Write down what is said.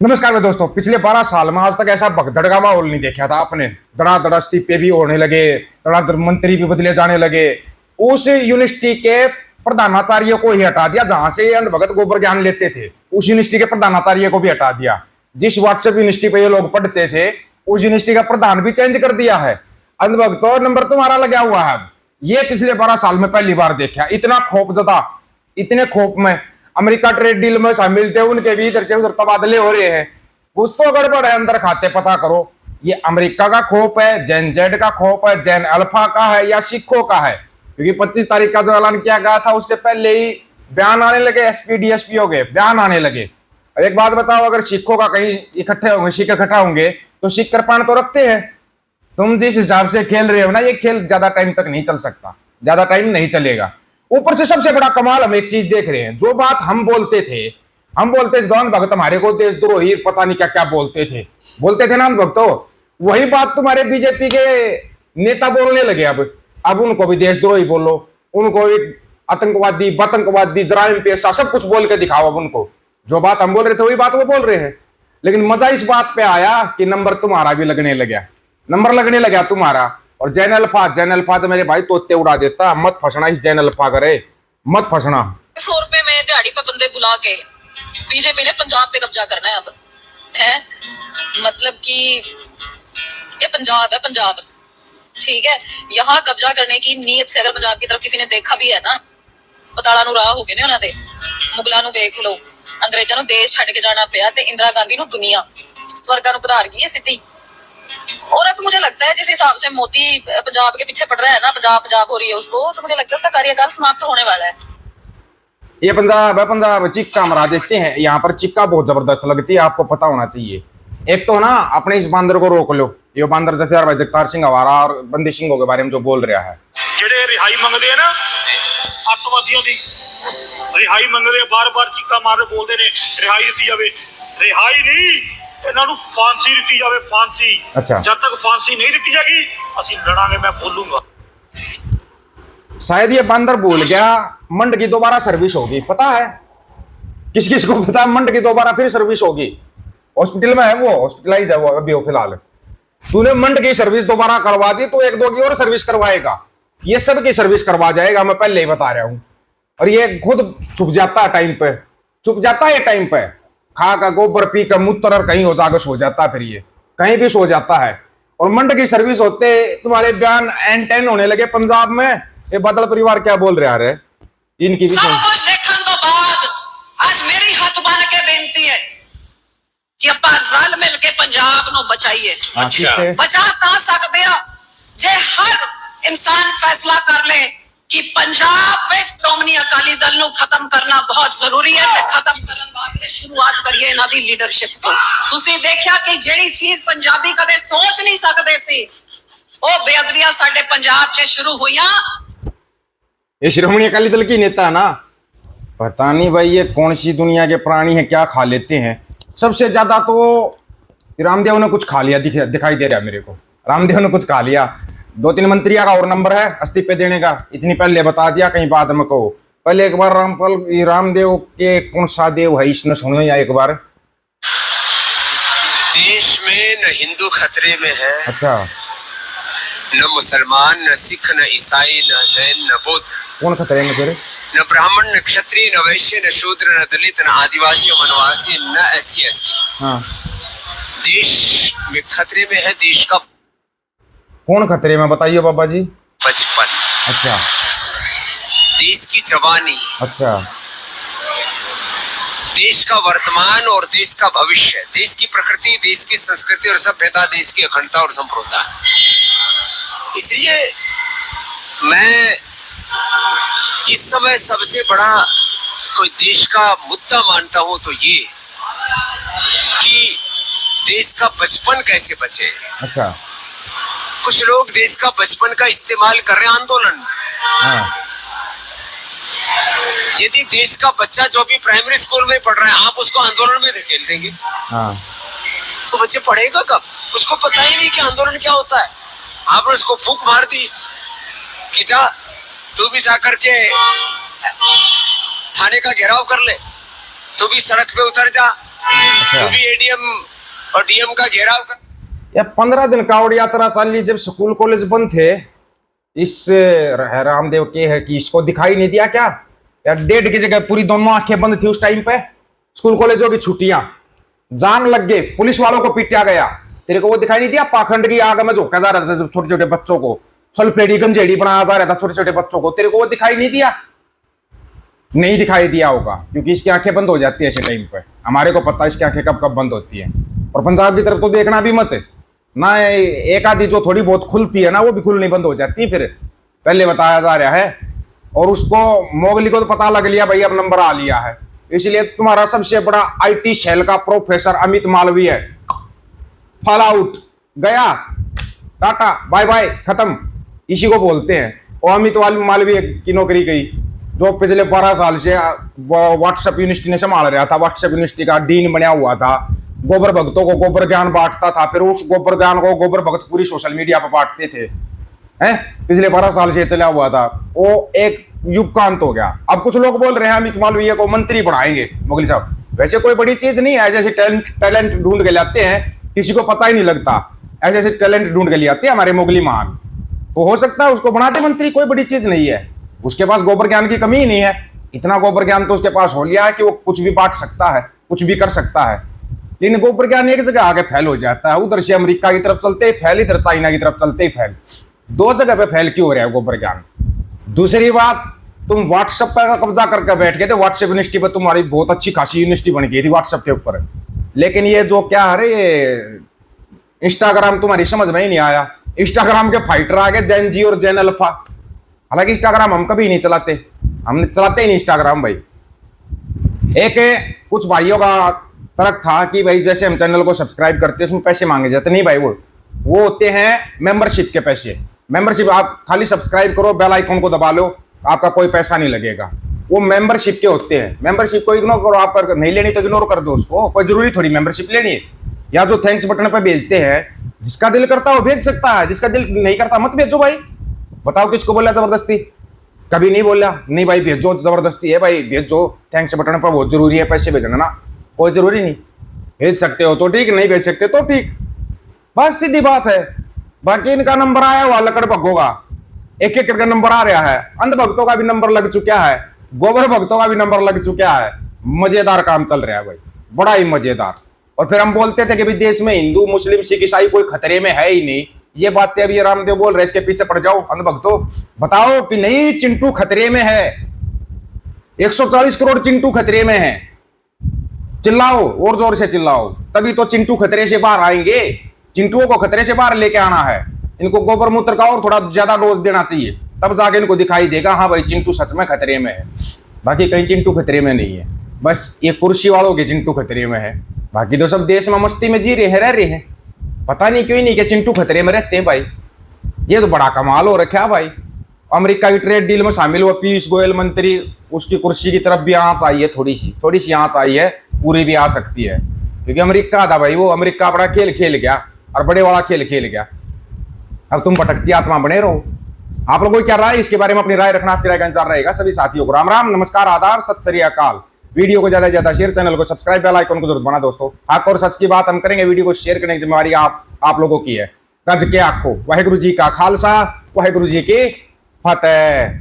नमस्कार मेरे दोस्तों। पिछले 12 साल में आज तक ऐसा भगदड़ का माहौल नहीं देखा था आपने। धड़ाधड़ इस्तीफे भी होने लगे, धड़ाधड़ मंत्री भी बदले जाने लगे। उस यूनिवर्सिटी के प्रधानाचार्य को ही हटा दिया जहां से अंधभगत गोबर ज्ञान लेते थे। उस यूनिवर्सिटी के प्रधानाचार्य को भी हटा दिया। जिस व्हाट्सएप यूनिवर्सिटी पे ये लोग पढ़ते थे उस यूनिवर्सिटी का प्रधान भी चेंज कर दिया है। अंधभक्तों, नंबर तुम्हारा लगा हुआ है। ये पिछले 12 साल में पहली बार देखा। इतना खौफजदा, इतने खौफ में अमेरिका ट्रेड डील में शामिल थे, उनके भी इधर से उधर तबादले हो रहे हैं। कुछ तो गड़बड़ है अंदर, खाते पता करो। ये अमेरिका का खौफ है, जैन जेड का खौफ है, जैन अल्फा का है या सिखों का है? क्योंकि 25 तारीख का जो ऐलान किया गया था उससे पहले ही बयान आने लगे, एसपी डीएसपी हो गए, बयान आने लगे। अब एक बात बताओ, अगर सिखों का कहीं इकट्ठे होंगे, सिख इकट्ठा होंगे तो सिख कृपाण तो रखते हैं। तुम जिस हिसाब से खेल रहे हो ना, ये खेल ज्यादा टाइम तक नहीं चल सकता, ज्यादा टाइम नहीं चलेगा। ऊपर से सबसे बड़ा कमाल हम एक चीज देख रहे हैं। जो बात हम बोलते थे दान भगत हमारे को देशद्रोही पता नहीं क्या क्या बोलते थे ना हम भक्तों, वही बात तुम्हारे बीजेपी के नेता बोलने लगे। अब उनको भी देशद्रोही बोलो, उनको भी आतंकवादी, बतंकवादी, जराइम पेशा सब कुछ बोल के दिखाओ। अब उनको जो बात हम बोल रहे थे वही बात वो बोल रहे हैं। लेकिन मजा इस बात पे आया कि नंबर तुम्हारा भी लगने लगा, नंबर लगने लगा तुम्हारा। और जैन अल्फा तो मेरे भाई तोते उड़ा देता। मत फंसना इस जैन अल्फा करे, मत फंसना। 100 रुपए में दिहाड़ी पे बंदे बुला के बीजेपी ने पंजाब पे कब्जा करना है। अब है मतलब कि ये पंजाब है, पंजाब ठीक है। यहाँ कब्जा करने की नीयत से अगर पंजाब की तरफ किसी ने देखा भी है ना, पताड़ा नु राह हो गए ने उन्हां दे। मुगलां नु देख लो, अंग्रेजां नु देश छड्ड के जाना पिया ते इंदिरा गांधी नु दुनिया स्वर्गां नु पधार गई है सीधी। और अब मुझे लगता है जिस हिसाब से मोदी पंजाब के पीछे पड़ रहा है ना, पंजाब हो रही है उसको, तो मुझे लगता है उसका कार्यकाल समाप्त होने वाला है। ये पंजाब है, पंजाब चिक्का मरा देते हैं। यहाँ पर चिक्का बहुत जबरदस्त लगती है, आपको पता होना चाहिए। एक तो ना अपने इस बांदर को रोक लो। ये बांदर जथेदार भाई जगतार सिंह हवारा और बंदी सिंह के बारे में जो बोल रहा है, जेडे रिहाई मंगते हैं ना अतवादियों की, रिहाई मंगते बार बार चिक्का मार बोलते ने रिहाई दी जाए। रिहाई नहीं, इन्हों फांसी दी जाए, फांसी। अच्छा, जब तक फांसी नहीं दी जाएगी असि लड़ांगे, मैं बोलूंगा। शायद ये बंदर भूल गया मंड की दोबारा सर्विस होगी। पता है किस किस को पता है मंड की दोबारा फिर सर्विस होगी? हॉस्पिटल में है वो, हॉस्पिटलाइज है वो अभी वो फिलहाल। तूने मंड की सर्विस दोबारा करवा दी तो एक दो की और सर्विस करवाएगा। ये सब की सर्विस करवा जाएगा, मैं पहले ही बता रहा हूं। और ये खुद छुप जाता है टाइम पे, छुप जाता है टाइम पे। खा का गोबर पी का मूत्र और कहीं हो जाकर सो जाता है, फिर ये कहीं भी सो जाता है। और मंड की सर्विस होते तुम्हारे बयान एन टेन होने लगे पंजाब में। ये बादल परिवार क्या बोल रहे हैं? इनकी भी सब कुछ देखने तो बाद आज मेरी हाथ बांध के बेनती है कि अपन रल मिल के पंजाब नो बचाइए। अच्छा, बचा ता सकते हो जे हर इंसान फैसला कर ले कि पंजाब में श्रोमणी अकाली दल नु खत्म करना बहुत जरूरी है। ते खत्म करन वास्ते शुरुआत करिए इना दी लीडरशिप तो। तुसी देखिया कि जेड़ी चीज पंजाबी कदे सोच नहीं सकते सी, ओ बेअदबियां साडे पंजाब च शुरू हुईयां। ये श्रोमणी अकाली दल की नेता ना, पता नहीं भाई ये कौन सी दुनिया के प्राणी हैं, क्या खा लेते हैं। सबसे ज्यादा तो रामदेव ने कुछ खा लिया, दिखाई दे रहा है मेरे को। रामदेव ने कुछ खा लिया। 2-3 मंत्रियों का और नंबर है इस्तीफे देने का, इतनी पहले बता दिया, कहीं बाद में कहो। पहले एक बार रामदेव के कौन सा देव है इसने सुनो या एक बार। देश में न हिंदू खतरे में है, अच्छा, न मुसलमान, न सिख, न ईसाई, न जैन, न बौद्ध। कौन खतरे में फिर? न ब्राह्मण, न क्षत्रिय, न वैश्य, न शूद्र, न दलित, न आदिवासी, वनवासी, न एससी एसटी। हाँ, देश में खतरे में है देश का। कौन खतरे में बताइए बाबा जी? बचपन। अच्छा, देश की जवानी, अच्छा, देश का वर्तमान और देश का भविष्य, देश की प्रकृति, देश की संस्कृति और सभ्यता, देश की अखंडता और संप्रभुता। इसलिए मैं इस समय सबसे बड़ा कोई देश का मुद्दा मानता हूं तो ये कि देश का बचपन कैसे बचे। अच्छा, कुछ लोग देश का बचपन का इस्तेमाल कर रहे हैं आंदोलन। हाँ, यदि देश का बच्चा जो भी प्राइमरी स्कूल में पढ़ रहा है, आप उसको आंदोलन में धकेल देंगे हाँ, तो बच्चे पढ़ेगा कब? उसको पता ही नहीं कि आंदोलन क्या होता है। आपने उसको फूंक मार दी कि जा तू भी जाकर के थाने का घेराव कर ले, तू भी सड़क पे उतर जा, जो भी एडीएम और डीएम का घेराव कर या 15 दिन कावड़ यात्रा चाली जब स्कूल कॉलेज बंद थे, इस रामदेव के है कि इसको दिखाई नहीं दिया क्या यार? 1:30 की जगह पूरी दोनों आंखें बंद थी उस टाइम पे। स्कूल कॉलेजों की छुट्टियां, जाम लग गए, पुलिस वालों को पीटा गया, तेरे को वो दिखाई नहीं दिया? पाखंड की आग में झोंका जा रहा था छोटे छोटे बच्चों को, सल्फेडी गंजेड़ी बनाया जा रहा था छोटे छोटे बच्चों को, तेरे को वो दिखाई नहीं दिया? नहीं दिखाई दिया होगा क्योंकि इसकी आंखें बंद हो जाती है ऐसे टाइम पे। हमारे को पता है इसकी आंखें कब कब बंद होती है। और पंजाब की तरफ तो देखना भी मत ना, एक आधी जो थोड़ी बहुत खुलती है ना वो भी खुलनी बंद हो जाती है फिर, पहले बताया जा रहा है। और उसको मोगली को तो पता लग लिया भाई अब नंबर आ लिया है, इसलिए तुम्हारा सबसे बड़ा आईटी सेल का प्रोफेसर अमित मालवीय है, फॉल आउट, गया, टाटा बाय बाय, खत्म, इसी को बोलते हैं। और अमित मालवीय की नौकरी गई जो पिछले 12 साल से व्हाट्सएप यूनिवर्सिटी ने संभाल रहा था, व्हाट्सएप यूनिवर्सिटी का डीन बना हुआ था, गोबर भक्तों को गोबर ज्ञान बांटता था, फिर उस गोबर ज्ञान को गोबर भक्त पूरी सोशल मीडिया पर बांटते थे, हैं? पिछले 12 साल से चला हुआ था, वो एक युग का अंत हो गया। अब कुछ लोग बोल रहे हैं अमित मालवीय को मंत्री बढ़ाएंगे मोगली साहब, वैसे कोई बड़ी चीज नहीं है, ऐसे टैलेंट ढूंढ के लाते हैं, किसी को पता ही नहीं लगता, ऐसे टैलेंट ढूंढ के ले आते हैं हमारे मोगली मान, तो हो सकता है उसको बनाते मंत्री, कोई बड़ी चीज नहीं है, उसके पास गोबर ज्ञान की कमी ही नहीं है, इतना गोबर ज्ञान तो उसके पास हो लिया है कि वो कुछ भी बांट सकता है, कुछ भी कर सकता है। लेकिन गोबर ज्ञान एक जगह आगे फैल हो जाता है, उधर से अमेरिका की तरफ चलते ही फैल, इधर चाइना की तरफ चलते ही फैल, दो जगह पे फैल क्यों हो रहा है गोबर ज्ञान? दूसरी बात, तुम व्हाट्सएप पर कब्जा करके बैठ गए थे, व्हाट्सएप यूनिवर्सिटी पर तुम्हारी बहुत अच्छी खासी यूनिवर्सिटी बन गई थी व्हाट्सएप के ऊपर, लेकिन ये जो क्या है ये इंस्टाग्राम तुम्हारी समझ में ही नहीं आया। इंस्टाग्राम के फाइटर आ गए, जैन जी और जैन अल्फा, हालांकि इंस्टाग्राम हम कभी नहीं चलाते, हम चलाते ही नहीं इंस्टाग्राम भाई। एक कुछ भाइयों का तर्क था कि भाई जैसे हम चैनल को सब्सक्राइब करते हैं उसमें पैसे मांगे जाते, नहीं भाई, वो होते हैं मेंबरशिप के पैसे। मेंबरशिप आप खाली सब्सक्राइब करो, बेल आइकन को दबा लो, आपका कोई पैसा नहीं लगेगा, वो मेंबरशिप के होते हैं। मेंबरशिप को इग्नोर करो, आप नहीं लेनी तो इग्नोर कर दो उसको, कोई जरूरी थोड़ी मेंबरशिप लेनी है। या जो थैंक्स बटन पे भेजते हैं, जिसका दिल करता है वो भेज सकता है, जिसका दिल नहीं करता मत भेजो भाई। बताओ किसको बोला जबरदस्ती? कभी नहीं बोला, नहीं भाई भेजो, जबरदस्ती है भाई भेजो, थैंक्स बटन पर बहुत जरूरी है पैसे भेजना ना, कोई जरूरी नहीं, भेज सकते हो तो ठीक, नहीं भेज सकते तो ठीक, बस सीधी बात है। बाकी इनका नंबर आया हुआ लकड़ भगोगा, एक एक करके नंबर आ रहा है, अंध भक्तों का भी नंबर लग चुका है, गोबर भक्तों का भी नंबर लग चुका है, मजेदार काम चल रहा है भाई, बड़ा ही मजेदार। और फिर हम बोलते थे कि भी देश में हिंदू मुस्लिम सिख ईसाई कोई खतरे में है ही नहीं, ये बातें अभी रामदेव बोल रहे, इसके पीछे पड़ जाओ अंध भक्तों, बताओ कि नहीं चिंटू खतरे में है, 140 करोड़ चिंटू खतरे में है, चिल्लाओ और जोर से चिल्लाओ, तभी तो चिंटू खतरे से बाहर आएंगे। चिंटुओं को खतरे से बाहर लेके आना है, इनको गोबर मूत्र का और थोड़ा ज्यादा डोज देना चाहिए, तब जाके इनको दिखाई देगा हाँ भाई चिंटू सच में खतरे में है। बाकी कहीं चिंटू खतरे में नहीं है, बस ये कुर्सी वालों के चिंटू खतरे में है, बाकी तो सब देश में मस्ती में जी रहे हैं, रह रहे हैं। पता नहीं क्यों नहीं कि चिंटू खतरे में रहते हैं भाई, ये तो बड़ा कमाल हो रखा है भाई। अमेरिका की ट्रेड डील में शामिल हुआ पीयूष गोयल मंत्री, उसकी कुर्सी की तरफ भी आंच आई है, थोड़ी सी आंच आई है, पूरी भी आ सकती है, क्योंकि अमेरिका था भाई, वो अमेरिका बड़ा खेल खेल गया और बड़े वाला खेल खेल गया। अब तुम भटकती आत्मा बने रहो। आप लोगों को क्या राय, इसके बारे में अपनी राय रखना, आपकी राय का इंतजार रहेगा। सभी साथियों को राम राम, नमस्कार, आदाब, सत श्री अकाल। वीडियो को ज्यादा से ज्यादा शेयर, चैनल को सब्सक्राइब, बेल आइकन को जरूर बना दोस्तों। हक और सच की बात हम करेंगे, वीडियो को शेयर करने की जिम्मेवारी आप लोगों की है। रज के आखो, वाहिगुरु जी का खालसा, वाहिगुरु जी की फतेह।